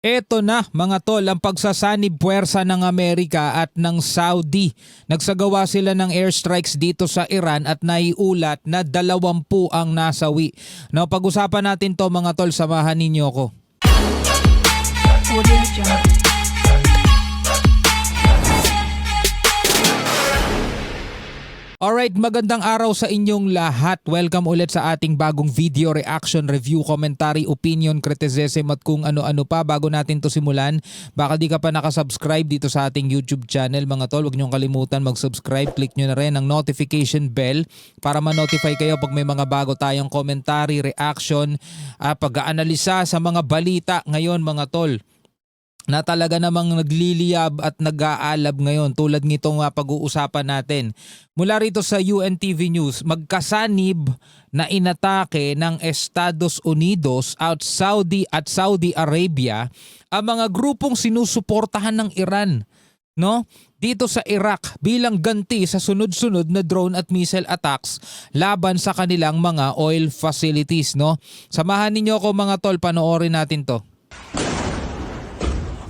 Eto na mga tol, ang pagsasanib puwersa ng Amerika at ng Saudi. Nagsagawa sila ng airstrikes dito sa Iran at naiulat na 20 ang nasawi. No, pag-usapan natin to mga tol, samahan ninyo ko. Audio Jungle. Alright, magandang araw sa inyong lahat. Welcome ulit sa ating bagong video, reaction, review, commentary, opinion, criticism at kung ano-ano pa. Bago natin to simulan, baka di ka pa nakasubscribe dito sa ating YouTube channel mga tol. Huwag niyong kalimutan mag-subscribe. Click nyo na rin ang notification bell para ma-notify kayo pag may mga bago tayong commentary, reaction, pag-aanalisa sa mga balita ngayon mga tol, na talaga namang nagliliyab at nag-aalab ngayon tulad nitong pag-uusapan natin. Mula rito sa UNTV News, magkasanib na inatake ng Estados Unidos at Saudi Arabia ang mga grupong sinusuportahan ng Iran, no? Dito sa Iraq bilang ganti sa sunod-sunod na drone at missile attacks laban sa kanilang mga oil facilities, no? Samahan ninyo ako mga tol, panoorin natin to.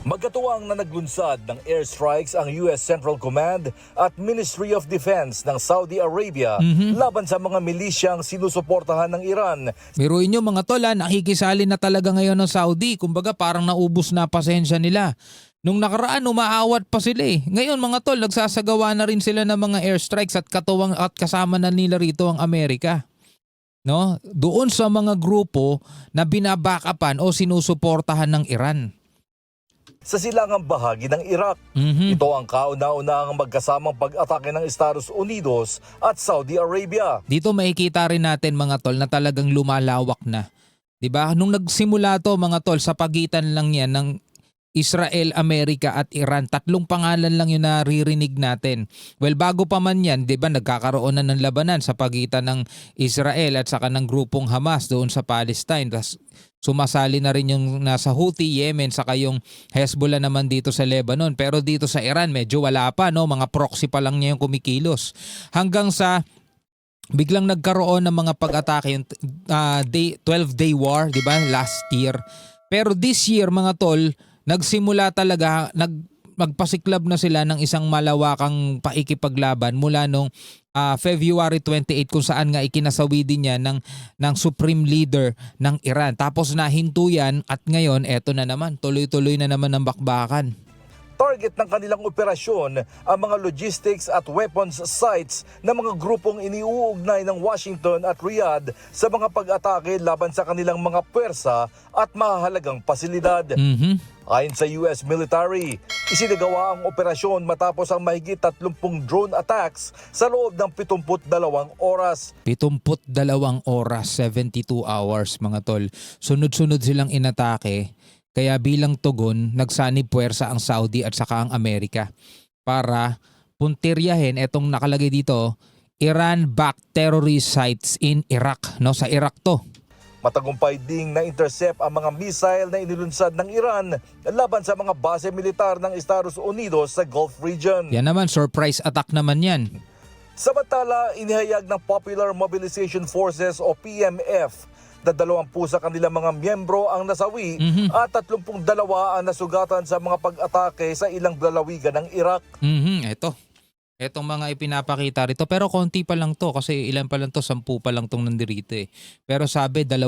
Magkatuwang na naglunsad ng airstrikes ang US Central Command at Ministry of Defense ng Saudi Arabia laban sa mga milisyang sinusuportahan ng Iran. Biruin nyo mga tol, nakikisali na talaga ngayon ng Saudi. Kumbaga parang naubos na pasensya nila. Nung nakaraan, umaawat pa sila eh. Ngayon mga tol, nagsasagawa na rin sila ng mga airstrikes at katuwang at kasama na nila rito ang Amerika, no? Doon sa mga grupo na binabackupan o sinusuportahan ng Iran. Sa silangang bahagi ng Iraq. Ito ang kauna-unahang magkasamang pag-atake ng Estados Unidos at Saudi Arabia. Dito makikita rin natin mga tol na talagang lumalawak na. 'Di ba? Nung nagsimula to mga tol, sa pagitan lang yan ng Israel, Amerika at Iran. Tatlong pangalan lang yung naririnig natin. Well, bago pa man yan, 'di ba, nagkakaroon na ng labanan sa pagitan ng Israel at saka ng grupong Hamas doon sa Palestine. Tas sumasali na rin yung nasa Houthi, Yemen, saka yung Hezbollah naman dito sa Lebanon. Pero dito sa Iran, medyo wala pa, no? Mga proxy pa lang niya yung kumikilos. Hanggang sa biglang nagkaroon ng mga pag-atake, yung 12-day war, di ba? Last year. Pero this year, mga tol, nagsimula talaga, magpasiklab na sila ng isang malawakang paikipaglaban mula nung February 28 kung saan nga ikinasawi din niya ng Supreme Leader ng Iran. Tapos nahinto yan at ngayon eto na naman, tuloy-tuloy na naman ang bakbakan. Target ng kanilang operasyon ang mga logistics at weapons sites ng mga grupong iniuugnay ng Washington at Riyadh sa mga pag-atake laban sa kanilang mga pwersa at mahahalagang pasilidad. Ayon sa US military, isinagawa ang operasyon matapos ang mahigit 30 drone attacks sa loob ng 72 oras. 72 oras, 72 hours mga tol. Sunod-sunod silang inatake. Kaya bilang tugon, nagsanib puwersa ang Saudi at saka ang Amerika para puntiryahin etong nakalagay dito, Iran-backed terrorist sites in Iraq. No, sa Iraq to. Matagumpay ding na-intercept ang mga missile na inilunsad ng Iran laban sa mga base militar ng Estados Unidos sa Gulf region. Yan naman, surprise attack naman yan. Samantala, inihayag ng Popular Mobilization Forces o PMF na 20 sa kanilang mga miyembro ang nasawi at 32 ang nasugatan sa mga pag-atake sa ilang lalawigan ng Iraq. Etong mga ipinapakita rito, pero konti pa lang to kasi ilan pa lang to, 10 pa lang tong nandirito eh. Pero sabi 20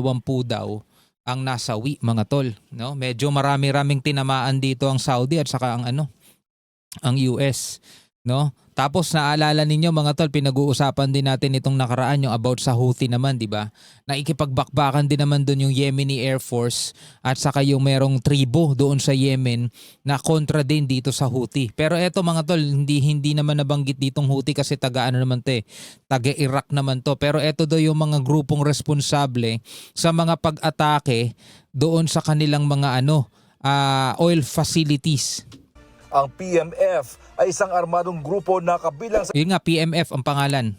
daw ang nasawi mga tol, no? Medyo marami-raming tinamaan dito ang Saudi at saka ang US, no? Tapos naalala ninyo mga tol, pinag-uusapan din natin itong nakaraan yung about sa Houthi naman, di ba? Naikipagbakbakan din naman doon yung Yemeni Air Force at saka yung merong tribo doon sa Yemen na kontra din dito sa Houthi. Pero eto mga tol, hindi naman nabanggit ditong Houthi kasi taga Iraq naman to. Pero eto daw yung mga grupong responsable sa mga pag-atake doon sa kanilang mga oil facilities. Ang PMF ay isang armadong grupo na kabilang sa Yun nga, PMF ang pangalan.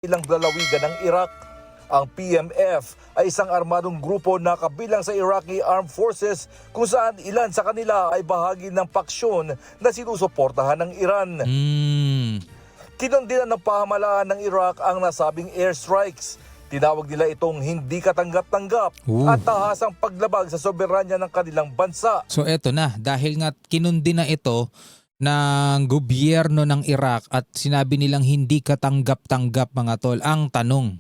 ilang lalawigan ng Iraq. Ang PMF ay isang armadong grupo na kabilang sa Iraqi Armed Forces kung saan ilan sa kanila ay bahagi ng paksyon na sinusuportahan ng Iran. Kinondinan ng pamahalaan ng Iraq ang nasabing airstrikes. Tinawag nila itong hindi katanggap-tanggap Ooh. at tahasang paglabag sa soberanya ng kanilang bansa. So eto na, dahil nga kinundi na ito ng gobyerno ng Iraq at sinabi nilang hindi katanggap-tanggap mga tol. Ang tanong,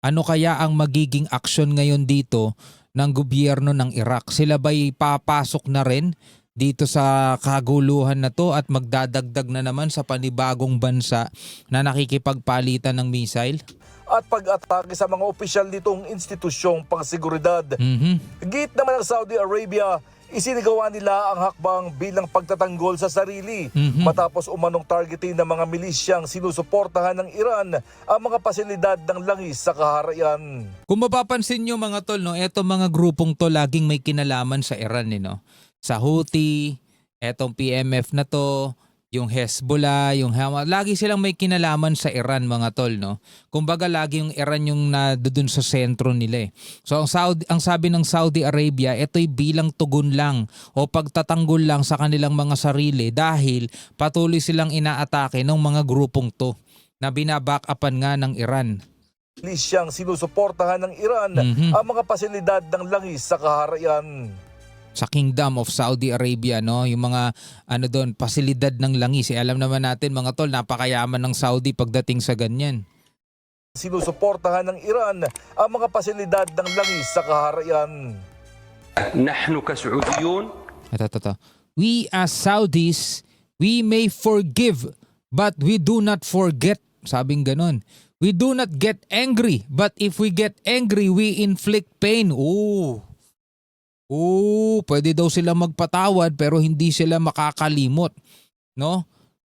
ano kaya ang magiging aksyon ngayon dito ng gobyerno ng Iraq? Sila ba'y papasok na rin dito sa kaguluhan na to at magdadagdag na naman sa panibagong bansa na nakikipagpalitan ng missile? At pag-atake sa mga opisyal nitong institusyong pangseguridad. Git naman ng Saudi Arabia, isinigawa nila ang hakbang bilang pagtatanggol sa sarili matapos umanong targetin ng mga milisyang sinusuportahan ng Iran ang mga pasilidad ng langis sa kaharian. Kung mapapansin nyo mga tol, no, eto mga grupong to laging may kinalaman sa Iran. No? Sa Houthi, etong PMF na to, yung Hezbollah, yung Hamas, lagi silang may kinalaman sa Iran mga tol, no? Kumbaga lagi yung Iran yung doon sa sentro nila eh. So ang sabi ng Saudi Arabia, ito'y bilang tugon lang o pagtatanggol lang sa kanilang mga sarili dahil patuloy silang inaatake ng mga grupong to na binaback-upan nga ng Iran. Milisyang sinusuportahan ng Iran ang mga pasilidad ng langis sa kaharian. Sa Kingdom of Saudi Arabia, no, yung mga doon pasilidad ng langis, alam naman natin mga tol, napakayaman ng Saudi pagdating sa ganyan. Sinusuportahan ng Iran ang mga pasilidad ng langis sa kaharian. نحن كسعوديون Ito. We as Saudis, we may forgive but we do not forget. Sabing ganon. We do not get angry but if we get angry, we inflict pain. Pwede daw silang magpatawad pero hindi sila makakalimot, no?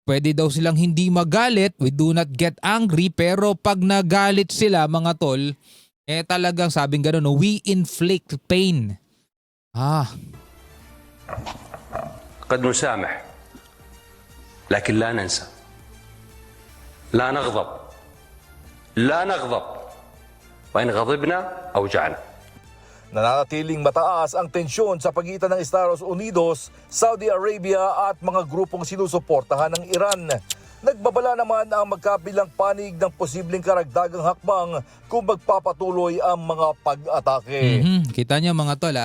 Pwede daw silang hindi magalit, we do not get angry, pero pag nagalit sila mga tol, talagang sabing gano'n, no? We inflict pain. قد نسامح لكن لا ننسى لا نغضب وإن غضبنا أوجعنا. Nananatiling mataas ang tensyon sa pagitan ng Estados Unidos, Saudi Arabia at mga grupong sinusuportahan ng Iran. Nagbabala naman ang magkabilang panig ng posibleng karagdagang hakbang kung magpapatuloy ang mga pag-atake. Kita niyo mga tol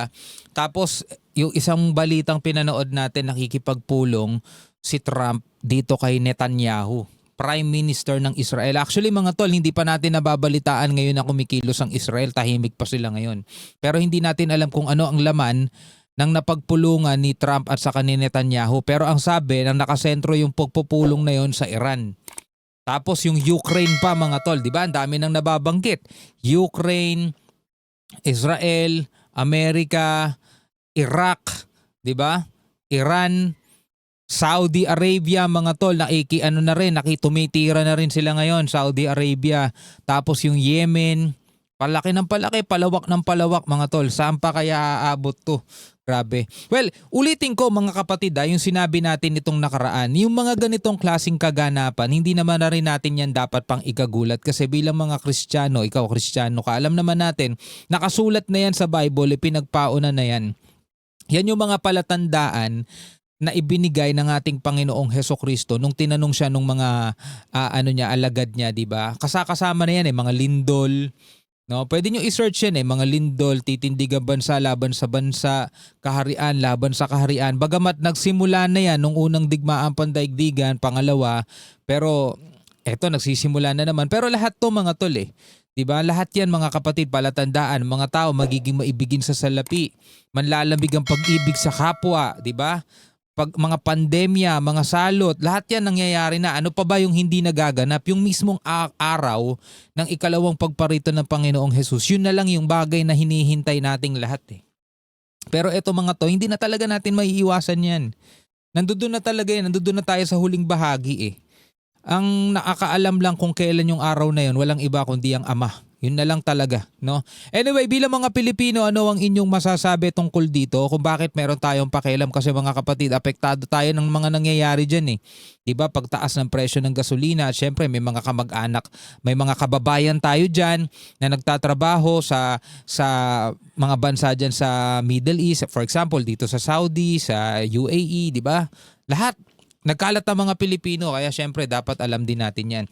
Tapos yung isang balitang pinanood natin, nakikipagpulong si Trump dito kay Netanyahu, Prime Minister ng Israel. Actually mga tol, hindi pa natin nababalitaan ngayon na kumikilos ang Israel. Tahimik pa sila ngayon. Pero hindi natin alam kung ano ang laman ng napagpulungan ni Trump at saka ni Netanyahu. Pero ang sabi, nang nakasentro yung pagpupulong na yon sa Iran. Tapos yung Ukraine pa mga tol, di ba? Ang dami nang nababanggit. Ukraine, Israel, Amerika, Iraq, di ba? Iran, Saudi Arabia mga tol, nakitumitira na rin sila ngayon, Saudi Arabia. Tapos yung Yemen, palaki ng palaki, palawak ng palawak mga tol. Saan pa kaya aabot to? Grabe. Well, ulitin ko mga kapatid, yung sinabi natin itong nakaraan, yung mga ganitong klaseng kaganapan, hindi naman na rin natin yan dapat pang ikagulat kasi bilang mga Kristiyano, ikaw Kristiyano ka, alam naman natin, nakasulat na yan sa Bible, pinagpaunan na yan. Yan yung mga palatandaan na ibinigay ng ating Panginoong Hesukristo nung tinanong siya nung mga alagad niya, di ba? Kasama na yan mga lindol, no? Pwede niyo i-search yan mga lindol, titindigan bansa laban sa bansa, kaharian laban sa kaharian. Bagamat nagsimula na yan nung unang digmaan pandaigdigan, pangalawa, pero eto nagsisimula na naman. Pero lahat to mga tol diba? Lahat yan mga kapatid, palatandaan, mga tao magiging maibigin sa salapi, manlalamig ang pag-ibig sa kapwa, diba? Pag mga pandemya, mga salot, lahat yan nangyayari na. Ano pa ba yung hindi nagaganap? Yung mismong araw ng ikalawang pagparito ng Panginoong Jesus, yun na lang yung bagay na hinihintay nating lahat Pero eto mga to, hindi na talaga natin maiiwasan yan. Nandoon na talaga yan, nandoon na tayo sa huling bahagi Ang nakakaalam lang kung kailan yung araw na yun, walang iba kundi ang Ama. Yun na lang talaga, no? Anyway, bilang mga Pilipino, ano ang inyong masasabi tungkol dito kung bakit meron tayong pakialam? Kasi mga kapatid, apektado tayo ng mga nangyayari dyan Diba? Pagtaas ng presyo ng gasolina, at syempre may mga kamag-anak, may mga kababayan tayo dyan na nagtatrabaho sa mga bansa dyan sa Middle East. For example, dito sa Saudi, sa UAE, diba? Lahat, nagkalat ang mga Pilipino, kaya syempre dapat alam din natin yan.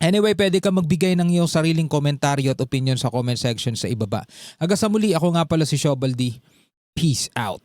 Anyway, pwede ka magbigay ng iyong sariling komentaryo at opinion sa comment section sa ibaba. Hanggang sa muli, ako nga pala si Shobaldi. Peace out.